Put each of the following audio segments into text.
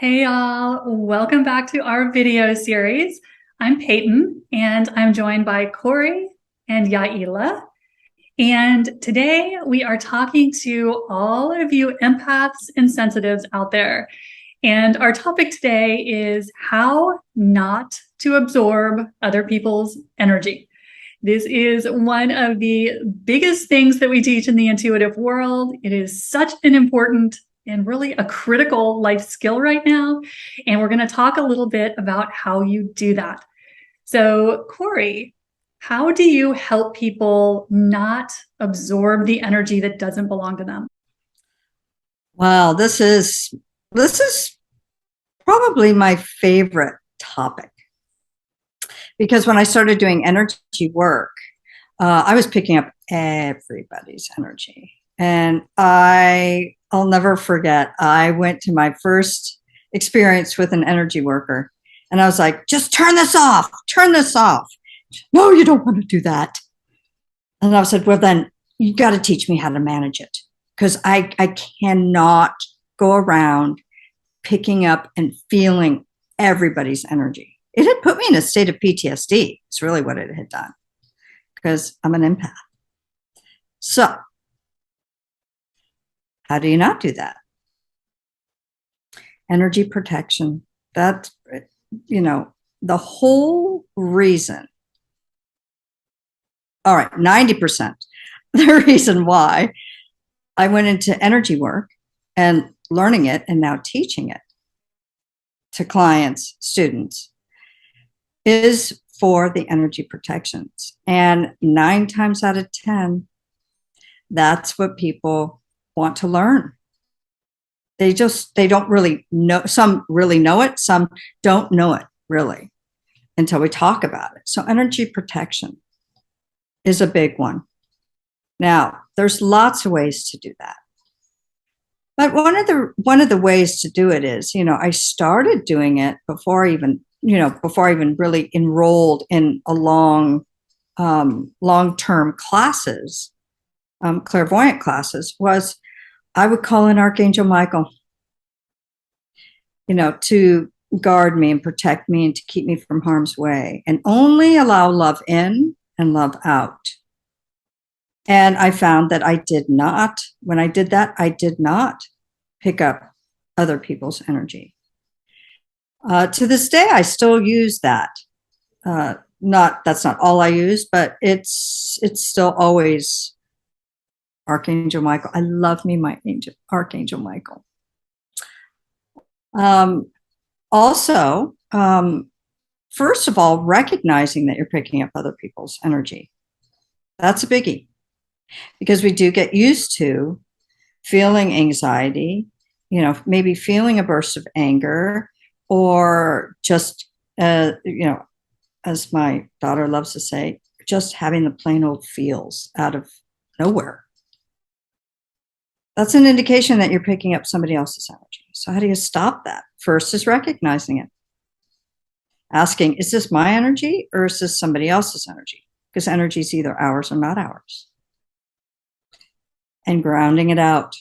Hey y'all, welcome back to our video series. I'm Peyton and I'm joined by Corey and Yaila. And today we are talking to all of you empaths and sensitives out there. And our topic today is how not to absorb other people's energy. This is one of the biggest things that we teach in the intuitive world. It is such an important and really a critical life skill right now. And we're going to talk a little bit about how you do that. So, Corey, how do you help people not absorb the energy that doesn't belong to them? Wow, this is probably my favorite topic because when I started doing energy work, I was picking up everybody's energy, and I'll never forget. I went to my first experience with an energy worker, and I was like, "Just turn this off. Turn this off." No, you don't want to do that. And I said, "Well, then you got to teach me how to manage it because I cannot go around picking up and feeling everybody's energy." It had put me in a state of PTSD. It's really what it had done because I'm an empath. So, how do you not do that? Energy protection. That's, the whole reason. All right, 90%. The reason why I went into energy work and learning it and now teaching it to clients, students, is for the energy protections. And 9 times out of 10, that's what people want to learn. They don't really know. Some really know it, some don't know it really until we talk about it. So energy protection is a big one. Now, there's lots of ways to do that. But one of the ways to do it is, I started doing it before I even really enrolled in a long-term classes, clairvoyant classes, was I would call in Archangel Michael, to guard me and protect me and to keep me from harm's way and only allow love in and love out. And I found that when I did that, I did not pick up other people's energy. To this day, I still use that. That's not all I use, but it's still always Archangel Michael. I love me my Archangel Michael. Also, first of all, recognizing that you're picking up other people's energy. That's a biggie because we do get used to feeling anxiety, maybe feeling a burst of anger, or just, as my daughter loves to say, just having the plain old feels out of nowhere. That's an indication that you're picking up somebody else's energy. So how do you stop that? First is recognizing it. Asking, is this my energy or is this somebody else's energy? Because energy is either ours or not ours. And grounding it out.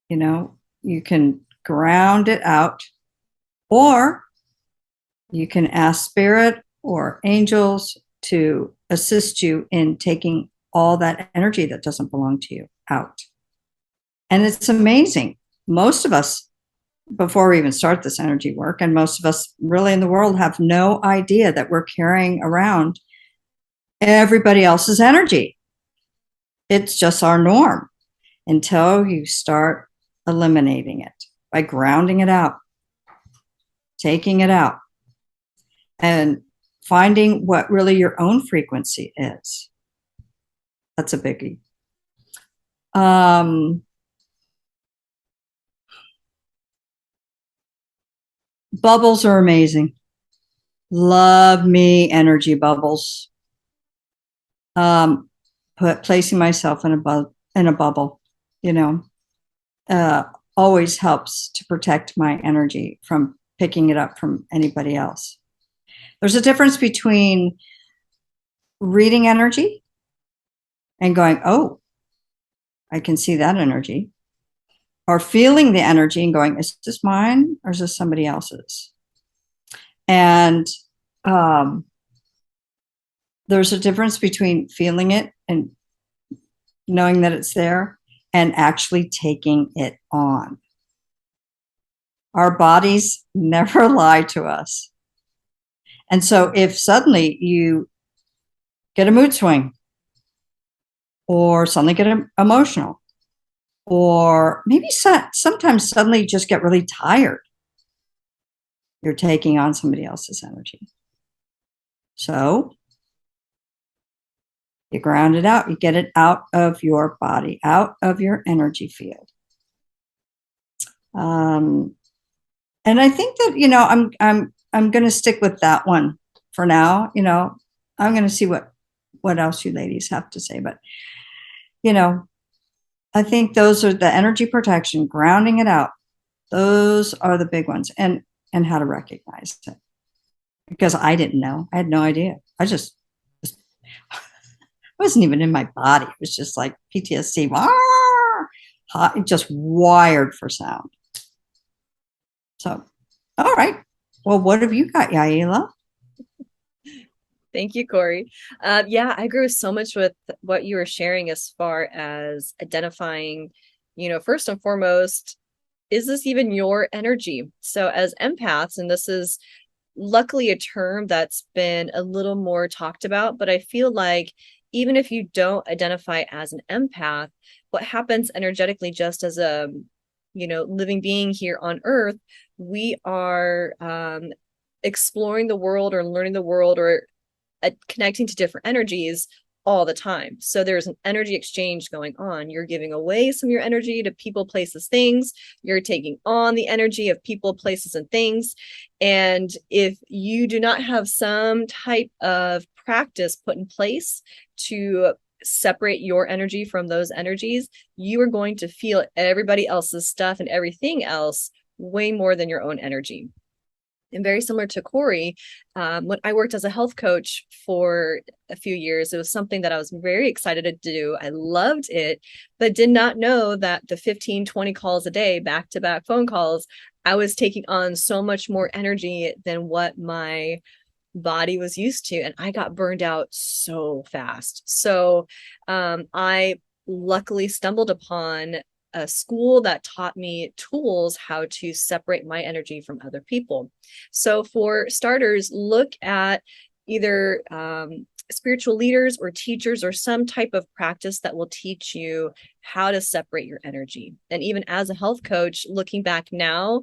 You can ground it out, or you can ask spirit or angels to assist you in taking all that energy that doesn't belong to you out. And it's amazing. Most of us, before we even start this energy work, and most of us really in the world have no idea that we're carrying around everybody else's energy. It's just our norm until you start eliminating it by grounding it out, taking it out, and finding what really your own frequency is. That's a biggie. Bubbles are amazing. Love me energy bubbles. Placing myself in a bubble, always helps to protect my energy from picking it up from anybody else. There's a difference between reading energy and going, oh, I can see that energy, are feeling the energy and going, is this mine or is this somebody else's? And there's a difference between feeling it and knowing that it's there and actually taking it on. Our bodies never lie to us. And so if suddenly you get a mood swing or suddenly get emotional, or maybe sometimes suddenly just get really tired, you're taking on somebody else's energy. So you ground it out, you get it out of your body, out of your energy field. And I think that, you know, I'm going to stick with that one for now. You know, I'm going to see what else you ladies have to say, but you know, I think those are the energy protection, grounding it out. Those are the big ones, and how to recognize it, because I didn't know. I had no idea. I just wasn't even in my body. It was just like PTSD, just wired for sound. So, all right. Well, what have you got, Yaila? Thank you, Corey. Yeah, I agree with so much with what you were sharing as far as identifying, you know, first and foremost, is this even your energy? So as empaths, and this is luckily a term that's been a little more talked about, but I feel like even if you don't identify as an empath, what happens energetically just as a, you know, living being here on earth, we are exploring the world or learning the world or connecting to different energies all the time. So there's an energy exchange going on. You're giving away some of your energy to people, places, things. You're taking on the energy of people, places, and things. And if you do not have some type of practice put in place to separate your energy from those energies, you are going to feel everybody else's stuff and everything else way more than your own energy. And very similar to Corey, when I worked as a health coach for a few years, it was something that I was very excited to do. I loved it, but did not know that the 15, 20 calls a day, back-to-back phone calls, I was taking on so much more energy than what my body was used to. And I got burned out so fast. So I luckily stumbled upon a school that taught me tools how to separate my energy from other people. So for starters, look at either spiritual leaders or teachers or some type of practice that will teach you how to separate your energy. And even as a health coach, looking back now,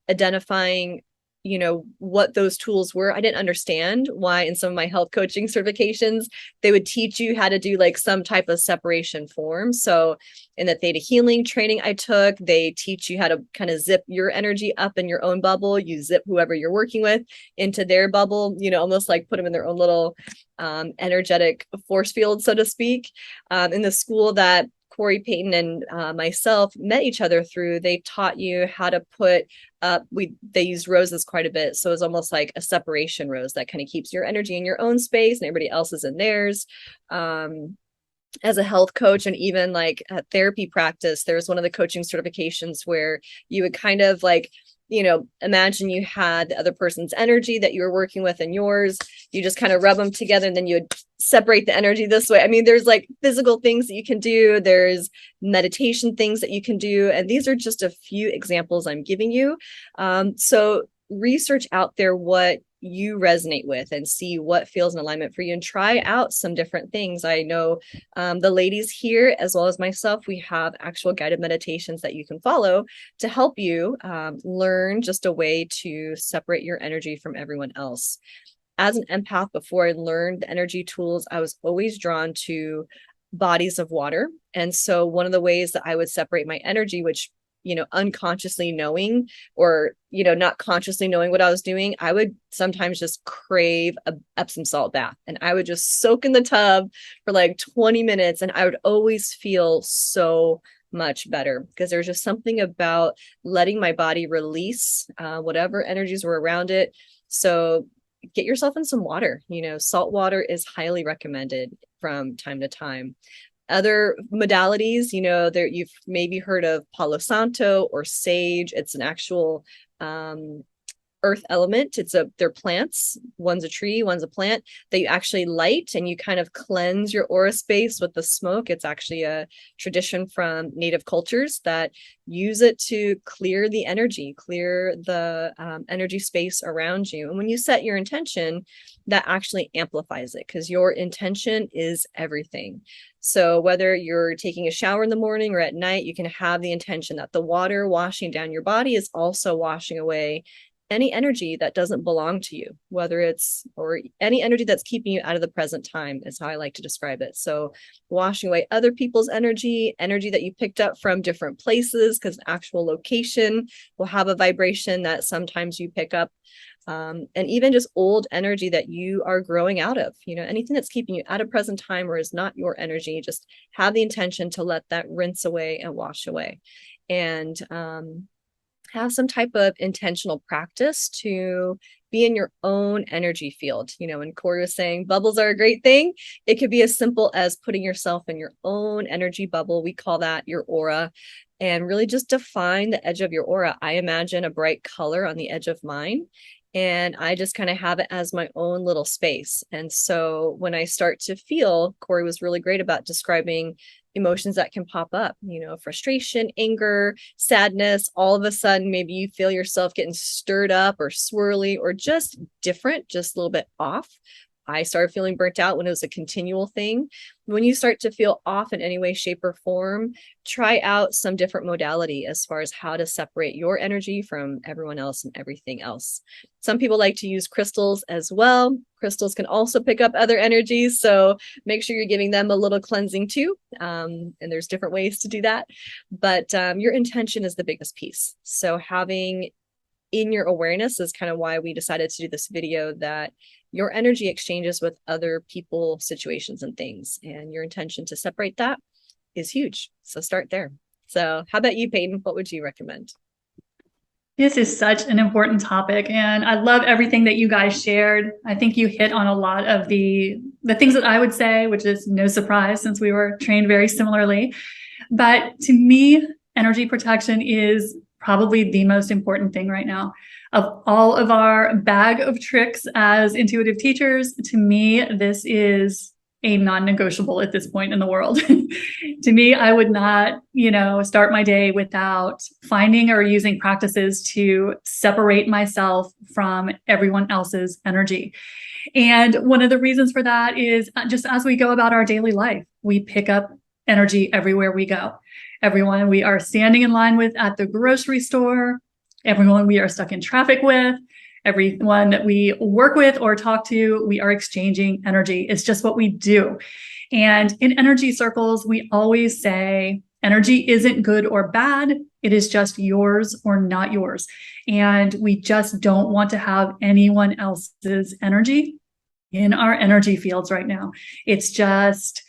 identifying, you know, what those tools were. I didn't understand why in some of my health coaching certifications, they would teach you how to do like some type of separation form. So in the theta healing training I took, they teach you how to kind of zip your energy up in your own bubble. You zip whoever you're working with into their bubble, you know, almost like put them in their own little energetic force field, so to speak. In the school that Corey, Peyton, and myself met each other through, they taught you how to put they use roses quite a bit. So it's almost like a separation rose that kind of keeps your energy in your own space and everybody else is in theirs. As a health coach and even like a therapy practice, there's one of the coaching certifications where you would kind of like, you know, imagine you had the other person's energy that you were working with and yours, you just kind of rub them together and then you would separate the energy this way. I mean, there's like physical things that you can do. There's meditation things that you can do. And these are just a few examples I'm giving you. So research out there what you resonate with and see what feels in alignment for you and try out some different things. I know the ladies here, as well as myself, we have actual guided meditations that you can follow to help you learn just a way to separate your energy from everyone else. As an empath, before I learned the energy tools, I was always drawn to bodies of water. And so one of the ways that I would separate my energy, which, you know, unconsciously knowing or, you know, not consciously knowing what I was doing, I would sometimes just crave a Epsom salt bath and I would just soak in the tub for like 20 minutes and I would always feel so much better because there's just something about letting my body release whatever energies were around it. So get yourself in some water. You know, salt water is highly recommended from time to time. Other modalities, there you've maybe heard of Palo Santo or sage. It's an actual earth element. They're plants. One's a tree, one's a plant that you actually light, and you kind of cleanse your aura space with the smoke. It's actually a tradition from native cultures that use it to clear the energy, clear the energy space around you. And when you set your intention, that actually amplifies it, because your intention is everything. So whether you're taking a shower in the morning or at night, you can have the intention that the water washing down your body is also washing away any energy that doesn't belong to you, or any energy that's keeping you out of the present time, is how I like to describe it. So washing away other people's energy that you picked up from different places, because the actual location will have a vibration that sometimes you pick up. And even just old energy that you are growing out of, anything that's keeping you out of present time or is not your energy, just have the intention to let that rinse away and wash away. And have some type of intentional practice to be in your own energy field. When Corey was saying bubbles are a great thing, it could be as simple as putting yourself in your own energy bubble. We call that your aura, and really just define the edge of your aura. I imagine a bright color on the edge of mine, and I just kind of have it as my own little space. And so when I start to feel, Corey was really great about describing emotions that can pop up, frustration, anger, sadness. All of a sudden, maybe you feel yourself getting stirred up or swirly or just different, just a little bit off. I started feeling burnt out when it was a continual thing. When you start to feel off in any way, shape, or form, try out some different modality as far as how to separate your energy from everyone else and everything else. Some people like to use crystals as well. Crystals can also pick up other energies, so make sure you're giving them a little cleansing too. And there's different ways to do that. But your intention is the biggest piece. So having in your awareness is kind of why we decided to do this video, that your energy exchanges with other people, situations, and things, and your intention to separate that is huge. So start there. So how about you, Peyton? What would you recommend? This is such an important topic, and I love everything that you guys shared. I think you hit on a lot of the things that I would say, which is no surprise since we were trained very similarly. But to me, energy protection is probably the most important thing right now. Of all of our bag of tricks as intuitive teachers, to me, this is a non-negotiable at this point in the world. To me, I would not, start my day without finding or using practices to separate myself from everyone else's energy. And one of the reasons for that is just as we go about our daily life, we pick up energy everywhere we go. Everyone we are standing in line with at the grocery store, everyone we are stuck in traffic with, everyone that we work with or talk to, we are exchanging energy. It's just what we do. And in energy circles, we always say energy isn't good or bad. It is just yours or not yours. And we just don't want to have anyone else's energy in our energy fields right now. It's just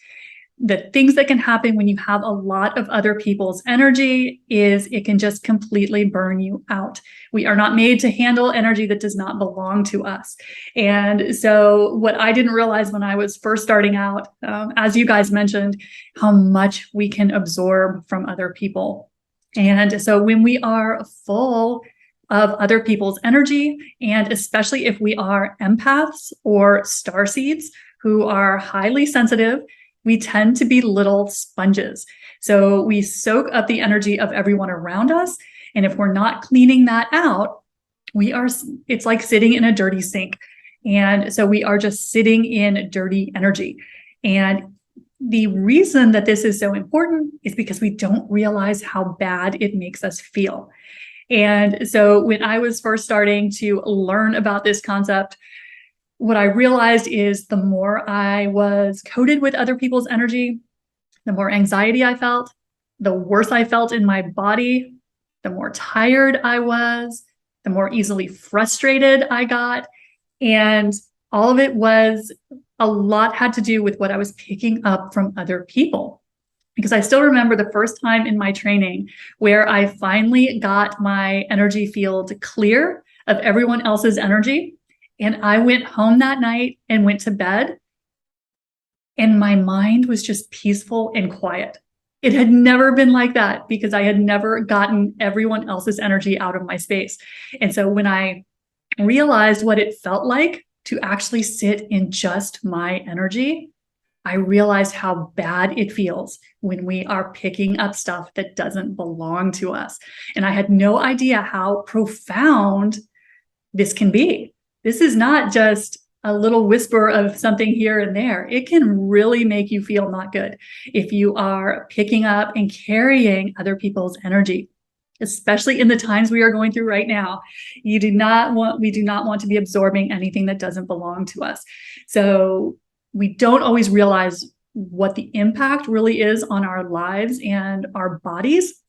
the things that can happen when you have a lot of other people's energy is it can just completely burn you out. We are not made to handle energy that does not belong to us. And so what I didn't realize when I was first starting out, as you guys mentioned, how much we can absorb from other people. And so when we are full of other people's energy, and especially if we are empaths or starseeds who are highly sensitive, we tend to be little sponges. So we soak up the energy of everyone around us. And if we're not cleaning that out, it's like sitting in a dirty sink. And so we are just sitting in dirty energy. And the reason that this is so important is because we don't realize how bad it makes us feel. And so when I was first starting to learn about this concept, what I realized is the more I was coated with other people's energy, the more anxiety I felt, the worse I felt in my body, the more tired I was, the more easily frustrated I got. And all of it was a lot had to do with what I was picking up from other people. Because I still remember the first time in my training where I finally got my energy field clear of everyone else's energy. And I went home that night and went to bed. and my mind was just peaceful and quiet. It had never been like that because I had never gotten everyone else's energy out of my space. And so when I realized what it felt like to actually sit in just my energy, I realized how bad it feels when we are picking up stuff that doesn't belong to us. And I had no idea how profound this can be. This is not just a little whisper of something here and there. It can really make you feel not good if you are picking up and carrying other people's energy, especially in the times we are going through right now. We do not want to be absorbing anything that doesn't belong to us. So we don't always realize what the impact really is on our lives and our bodies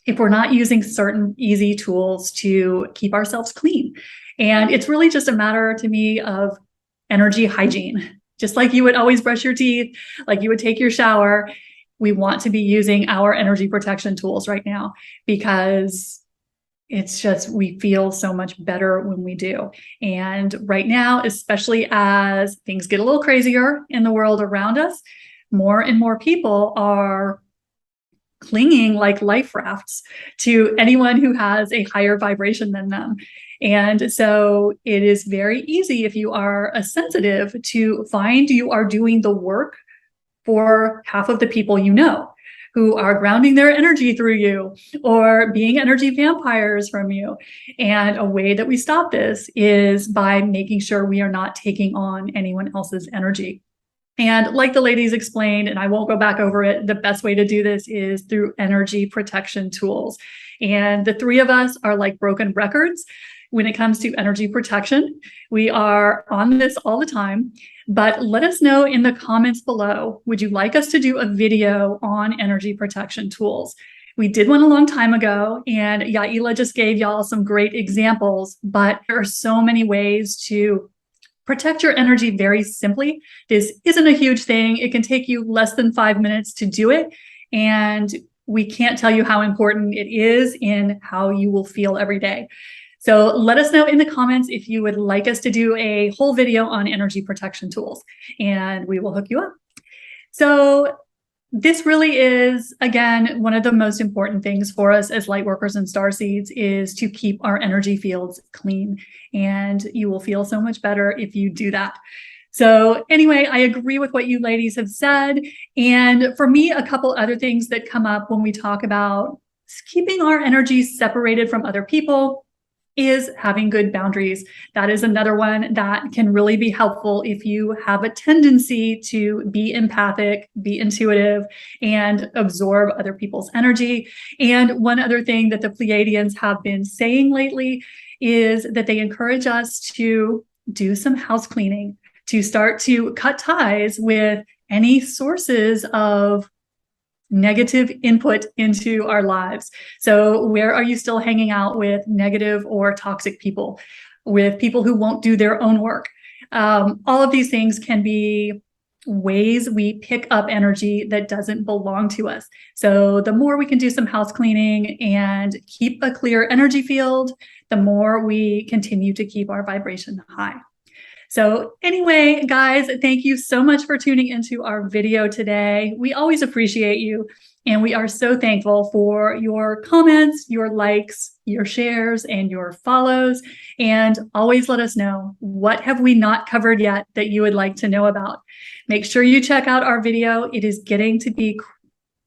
if we're not using certain easy tools to keep ourselves clean. And it's really just a matter to me of energy hygiene. Just like you would always brush your teeth, like you would take your shower, we want to be using our energy protection tools right now because it's just, we feel so much better when we do. And right now, especially as things get a little crazier in the world around us, more and more people are clinging like life rafts to anyone who has a higher vibration than them. And so it is very easy if you are a sensitive to find you are doing the work for half of the people you know who are grounding their energy through you or being energy vampires from you. And a way that we stop this is by making sure we are not taking on anyone else's energy. And like the ladies explained, and I won't go back over it, the best way to do this is through energy protection tools. And the three of us are like broken records when it comes to energy protection. We are on this all the time, but let us know in the comments below, would you like us to do a video on energy protection tools? We did one a long time ago, and Yaila just gave y'all some great examples, but there are so many ways to protect your energy very simply. This isn't a huge thing. It can take you less than 5 minutes to do it. And we can't tell you how important it is in how you will feel every day. So let us know in the comments if you would like us to do a whole video on energy protection tools, and we will hook you up. So this really is, again, one of the most important things for us as light workers and starseeds is to keep our energy fields clean. And you will feel so much better if you do that. So anyway, I agree with what you ladies have said. And for me, a couple other things that come up when we talk about keeping our energy separated from other people is having good boundaries. That is another one that can really be helpful if you have a tendency to be empathic, be intuitive, and absorb other people's energy. And one other thing that the Pleiadians have been saying lately is that they encourage us to do some house cleaning, to start to cut ties with any sources of negative input into our lives. So where are you still hanging out with negative or toxic people, with people who won't do their own work? All of these things can be ways we pick up energy that doesn't belong to us. So the more we can do some house cleaning and keep a clear energy field, the more we continue to keep our vibration high. So anyway, guys, thank you so much for tuning into our video today. We always appreciate you, and we are so thankful for your comments, your likes, your shares, and your follows. And always let us know, what have we not covered yet that you would like to know about? Make sure you check out our video. It is getting to be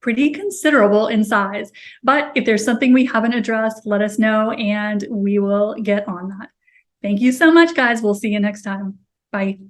pretty considerable in size. But if there's something we haven't addressed, let us know, and we will get on that. Thank you so much, guys. We'll see you next time. Bye.